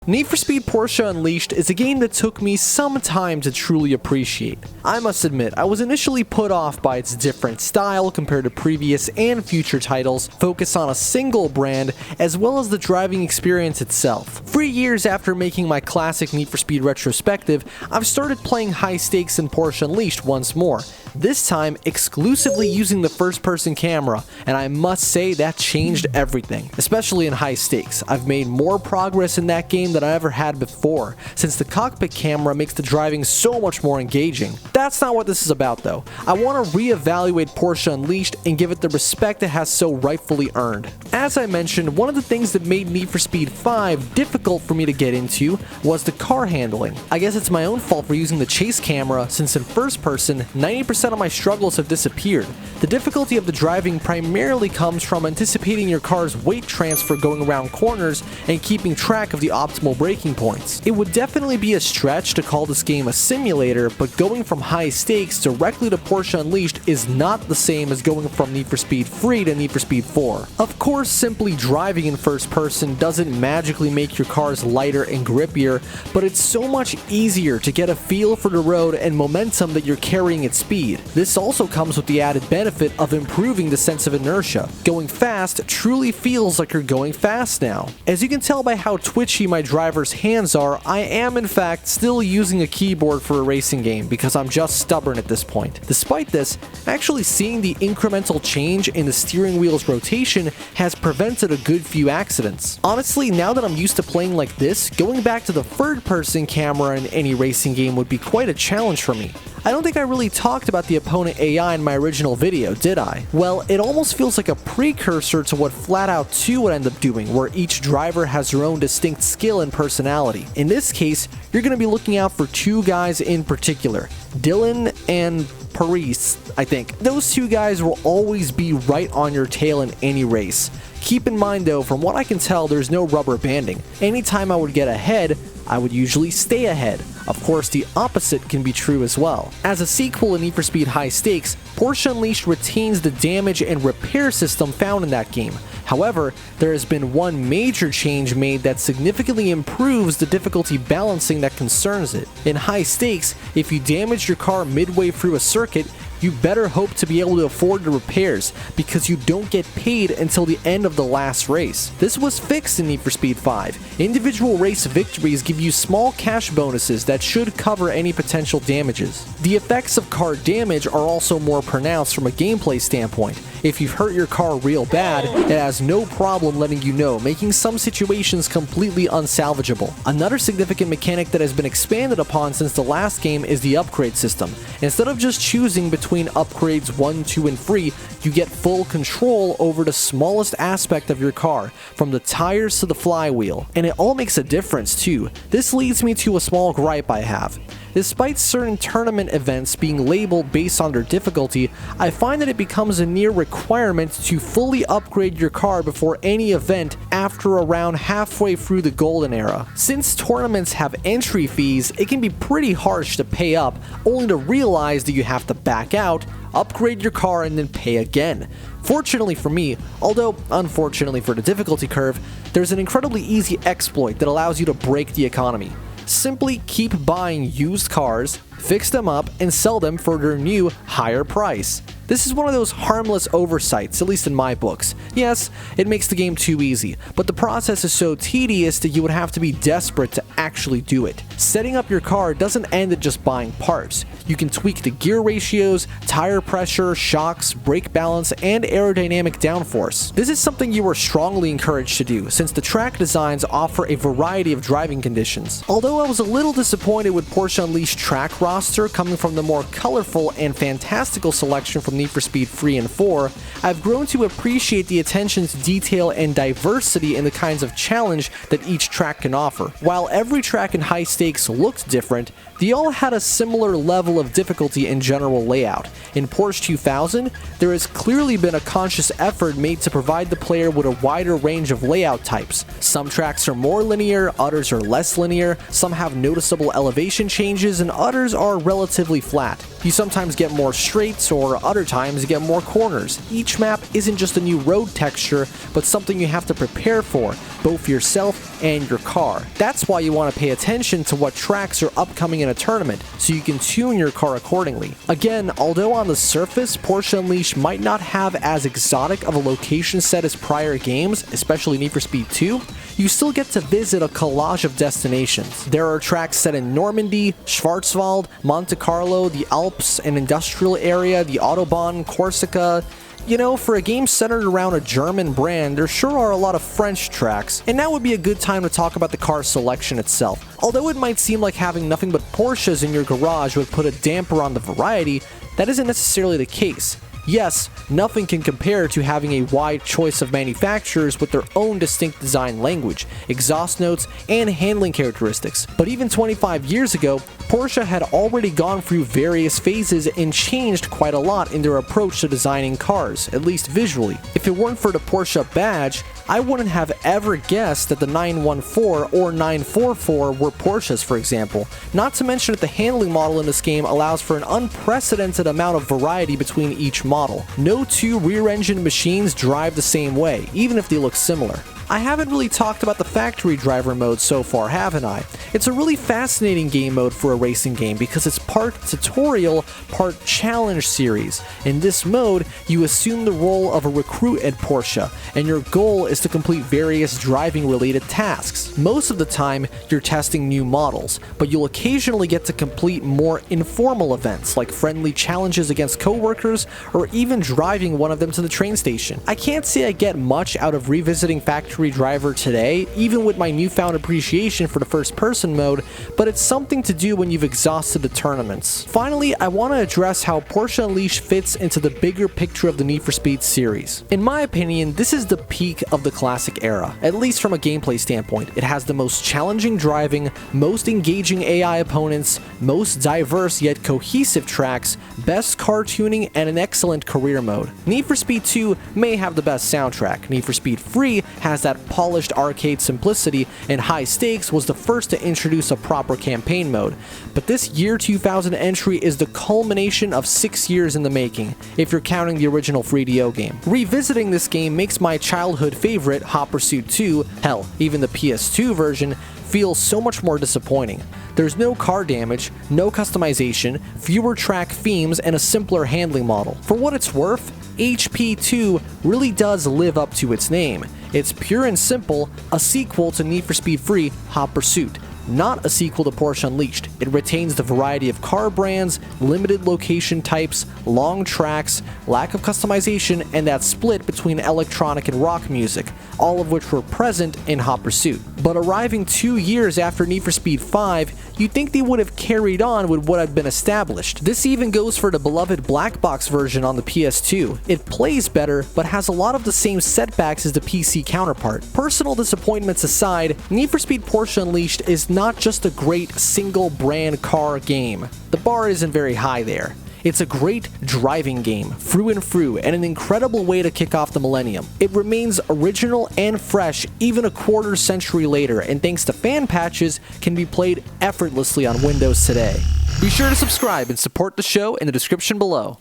Need for Speed Porsche Unleashed is a game that took me some time to truly appreciate. I must admit, I was initially put off by its different style compared to previous and future titles focused on a single brand, as well as the driving experience itself. 3 years after making my classic Need for Speed retrospective, I've started playing high stakes in Porsche Unleashed once more, this time exclusively using the first-person camera, and I must say that changed everything, especially in high stakes. I've made more progress in that game than I ever had before, since the cockpit camera makes the driving so much more engaging. That's not what this is about though. I want to reevaluate Porsche Unleashed and give it the respect it has so rightfully earned. As I mentioned, one of the things that made Need for Speed 5 difficult for me to get into was the car handling. I guess it's my own fault for using the chase camera, since in first person, 90% of my struggles have disappeared. The difficulty of the driving primarily comes from anticipating your car's weight transfer going around corners and keeping track of the optimal braking points. It would definitely be a stretch to call this game a simulator, but going from high stakes directly to Porsche Unleashed is not the same as going from Need for Speed 3 to Need for Speed 4. Of course, simply driving in first person doesn't magically make your cars lighter and grippier, but it's so much easier to get a feel for the road and momentum that you're carrying at speed. This also comes with the added benefit of improving the sense of inertia. Going fast truly feels like you're going fast now. As you can tell by how twitchy my driver's hands are, I am in fact still using a keyboard for a racing game because I'm just stubborn at this point. Despite this, actually seeing the incremental change in the steering wheel's rotation has prevented a good few accidents. Honestly, now that I'm used to playing like this, going back to the third-person camera in any racing game would be quite a challenge for me. I don't think I really talked about the opponent AI in my original video, did I? Well, it almost feels like a precursor to what Flat Out 2 would end up doing, where each driver has their own distinct skill and personality. In this case, you're going to be looking out for two guys in particular, Dylan and Paris, I think. Those two guys will always be right on your tail in any race. Keep in mind though, from what I can tell, there's no rubber banding. Anytime I would get ahead, I would usually stay ahead. Of course, the opposite can be true as well. As a sequel in Need for Speed High Stakes, Porsche Unleashed retains the damage and repair system found in that game. However, there has been one major change made that significantly improves the difficulty balancing that concerns it. In High Stakes, if you damage your car midway through a circuit, you better hope to be able to afford the repairs, because you don't get paid until the end of the last race. This was fixed in Need for Speed 5. Individual race victories give you small cash bonuses that should cover any potential damages. The effects of car damage are also more pronounced from a gameplay standpoint. If you've hurt your car real bad, it has no problem letting you know, making some situations completely unsalvageable. Another significant mechanic that has been expanded upon since the last game is the upgrade system. Instead of just choosing between upgrades 1, 2, and 3, you get full control over the smallest aspect of your car, from the tires to the flywheel. And it all makes a difference too. This leads me to a small gripe I have. Despite certain tournament events being labeled based on their difficulty, I find that it becomes a near requirement to fully upgrade your car before any event after around halfway through the golden era. Since tournaments have entry fees, it can be pretty harsh to pay up, only to realize that you have to back out, upgrade your car, and then pay again. Fortunately for me, although unfortunately for the difficulty curve, there's an incredibly easy exploit that allows you to break the economy. Simply keep buying used cars, fix them up, and sell them for their new, higher price. This is one of those harmless oversights, at least in my books. Yes, it makes the game too easy, but the process is so tedious that you would have to be desperate to actually do it. Setting up your car doesn't end at just buying parts. You can tweak the gear ratios, tire pressure, shocks, brake balance, and aerodynamic downforce. This is something you are strongly encouraged to do, since the track designs offer a variety of driving conditions. Although I was a little disappointed with Porsche Unleashed track roster coming from the more colorful and fantastical selection from Need for Speed 3 and 4, I've grown to appreciate the attention to detail and diversity in the kinds of challenge that each track can offer. While every track in High Stakes looked different, they all had a similar level of difficulty and general layout. In Porsche 2000, there has clearly been a conscious effort made to provide the player with a wider range of layout types. Some tracks are more linear, others are less linear, some have noticeable elevation changes, and others are relatively flat. You sometimes get more straights, or other times you get more corners. Each map isn't just a new road texture, but something you have to prepare for, both yourself and your car. That's why you want to pay attention to what tracks are upcoming in a tournament, so you can tune your car accordingly. Again, although on the surface, Porsche Unleashed might not have as exotic of a location set as prior games, especially Need for Speed 2, you still get to visit a collage of destinations. There are tracks set in Normandy, Schwarzwald, Monte Carlo, the Alps, an industrial area, the Autobahn, Corsica. You know, for a game centered around a German brand, there sure are a lot of French tracks, and now would be a good time to talk about the car selection itself. Although it might seem like having nothing but Porsches in your garage would put a damper on the variety, that isn't necessarily the case. Yes, nothing can compare to having a wide choice of manufacturers with their own distinct design language, exhaust notes, and handling characteristics. But even 25 years ago, Porsche had already gone through various phases and changed quite a lot in their approach to designing cars, at least visually. If it weren't for the Porsche badge, I wouldn't have ever guessed that the 914 or 944 were Porsches, for example. Not to mention that the handling model in this game allows for an unprecedented amount of variety between each model. No two rear-engine machines drive the same way, even if they look similar. I haven't really talked about the factory driver mode so far, haven't I? It's a really fascinating game mode for a racing game because it's part tutorial, part challenge series. In this mode, you assume the role of a recruit at Porsche, and your goal is to complete various driving-related tasks. Most of the time, you're testing new models, but you'll occasionally get to complete more informal events like friendly challenges against coworkers or even driving one of them to the train station. I can't say I get much out of revisiting factory driver today, even with my newfound appreciation for the first-person mode, but it's something to do when you've exhausted the tournaments. Finally, I want to address how Porsche Unleashed fits into the bigger picture of the Need for Speed series. In my opinion, this is the peak of the classic era, at least from a gameplay standpoint. It has the most challenging driving, most engaging AI opponents, most diverse yet cohesive tracks, best car tuning, and an excellent career mode. Need for Speed 2 may have the best soundtrack. Need for Speed 3 has that polished arcade simplicity, and High Stakes was the first to introduce a proper campaign mode. But this year 2000 entry is the culmination of 6 years in the making, if you're counting the original 3DO game. Revisiting this game makes my childhood favorite, Hot Pursuit 2, hell, even the PS2 version, feel so much more disappointing. There's no car damage, no customization, fewer track themes, and a simpler handling model. For what it's worth, HP2 really does live up to its name. It's pure and simple, a sequel to Need for Speed 3 Hot Pursuit, not a sequel to Porsche Unleashed. It retains the variety of car brands, limited location types, long tracks, lack of customization, and that split between electronic and rock music, all of which were present in Hot Pursuit. But arriving 2 years after Need for Speed 5, you'd think they would have carried on with what had been established. This even goes for the beloved black box version on the PS2. It plays better, but has a lot of the same setbacks as the PC counterpart. Personal disappointments aside, Need for Speed Porsche Unleashed is not just a great single brand car game. The bar isn't very high there. It's a great driving game, through and through, and an incredible way to kick off the millennium. It remains original and fresh even a quarter century later, and thanks to fan patches, can be played effortlessly on Windows today. Be sure to subscribe and support the show in the description below.